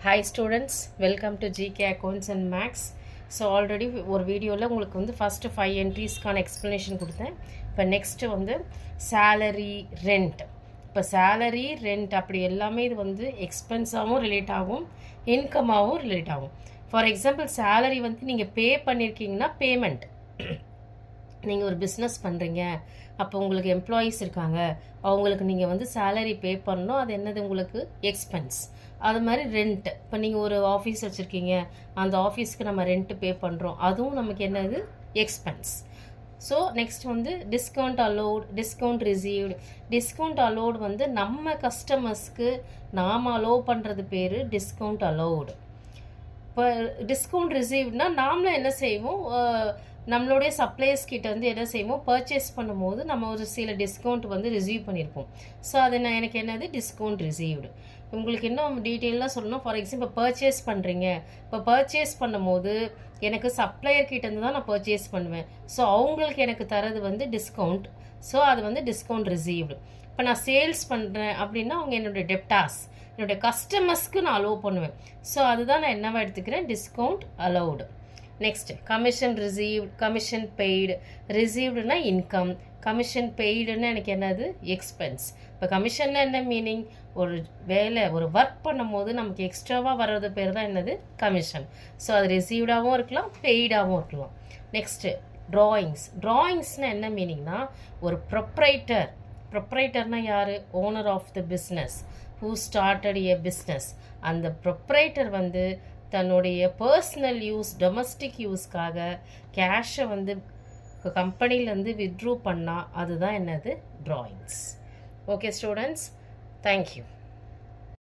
Hi students, welcome to GK Accounts and Max. So already ஒரு வீடியோவில் உங்களுக்கு வந்து ஃபஸ்ட்டு 5 என்ட்ரிஸ்க்கான எக்ஸ்ப்ளனேஷன் கொடுத்தேன். இப்போ நெக்ஸ்ட்டு வந்து சேலரி ரெண்ட். இப்போ சேலரி ரெண்ட் அப்படி எல்லாமே இது வந்து எக்ஸ்பென்ஸாகவும் ரிலேட் ஆகும், இன்கமாகவும் ரிலேட் ஆகும். ஃபார் எக்ஸாம்பிள் சேலரி வந்து நீங்கள் பே பண்ணியிருக்கீங்கன்னா பேமெண்ட், நீங்கள் ஒரு பிஸ்னஸ் பண்ணுறீங்க, அப்போ உங்களுக்கு எம்ப்ளாயீஸ் இருக்காங்க, அவங்களுக்கு நீங்கள் வந்து சேலரி பே பண்ணணும், அது என்னது உங்களுக்கு எக்ஸ்பென்ஸ். அது மாதிரி ரெண்ட், இப்போ நீங்கள் ஒரு ஆஃபீஸ் வச்சுருக்கீங்க, அந்த ஆஃபீஸ்க்கு நம்ம ரெண்ட்டு பே பண்ணுறோம், அதுவும் நமக்கு என்னது எக்ஸ்பென்ஸ். ஸோ நெக்ஸ்ட் வந்து discount allowed, discount received. Discount allowed வந்து நம்ம கஸ்டமர்ஸ்க்கு நாம் அலோவ் பண்ணுறது பேர் டிஸ்கவுண்ட் அலோடு. இப்போ டிஸ்கவுண்ட் ரிசீவ்னா நாமளும் என்ன செய்வோம், நம்மளுடைய சப்ளையர்ஸ் கிட்ட வந்து என்ன செய்வோம், பர்ச்சேஸ் பண்ணும்போது நம்ம ஒரு சில டிஸ்கவுண்ட் வந்து ரிசீவ் பண்ணியிருப்போம். ஸோ அது எனக்கு என்னது டிஸ்கவுண்ட் ரிசீவ்டு. உங்களுக்கு இன்னும் டீட்டெயிலாக சொல்லணும். ஃபார் எக்ஸாம்பிள் பர்ச்சேஸ் பண்ணுறீங்க, இப்போ பர்ச்சேஸ் பண்ணும்போது எனக்கு சப்ளையர் கிட்டேருந்து தான் நான் பர்ச்சேஸ் பண்ணுவேன், ஸோ அவங்களுக்கு எனக்கு தரது வந்து டிஸ்கவுண்ட், ஸோ அது வந்து டிஸ்கவுண்ட் ரிசீவ்டு. இப்போ நான் சேல்ஸ் பண்ணுறேன் அப்படின்னா அவங்க என்னுடைய டெப்டாஸ், என்னுடைய கஸ்டமர்ஸ்க்கு நான் அலோவ் பண்ணுவேன், ஸோ அதுதான் நான் என்னவா எடுத்துக்கிறேன், discount allowed. Next commission received, commission paid. ரிசீவ்டுனா இன்கம், கமிஷன் பெய்டுன்னு எனக்கு என்னது எக்ஸ்பென்ஸ். இப்போ கமிஷன்னா என்ன மீனிங், ஒரு வேலை ஒரு ஒர்க் பண்ணும்போது நமக்கு எக்ஸ்ட்ராவாக வர்றது பேர் தான் என்னது கமிஷன். ஸோ அது ரிசீவ்டாகவும் இருக்கலாம், பெய்டாகவும் இருக்கலாம். Next drawings. ட்ராயிங்ஸ்னால் என்ன மீனிங்னா, ஒரு ப்ரொப்ரைட்டர், ப்ரொப்ரைட்டர்னால் யார், owner of the business, who started a business. அந்த ப்ரொப்ரைட்டர் வந்து தன்னுடைய பர்சனல் யூஸ், டொமஸ்டிக் யூஸ்க்காக கேஷை வந்து கம்பெனிலேருந்து வித்ட்ரூ பண்ணால் அதுதான் என்னது ட்ராயிங்ஸ். Okay students, thank you.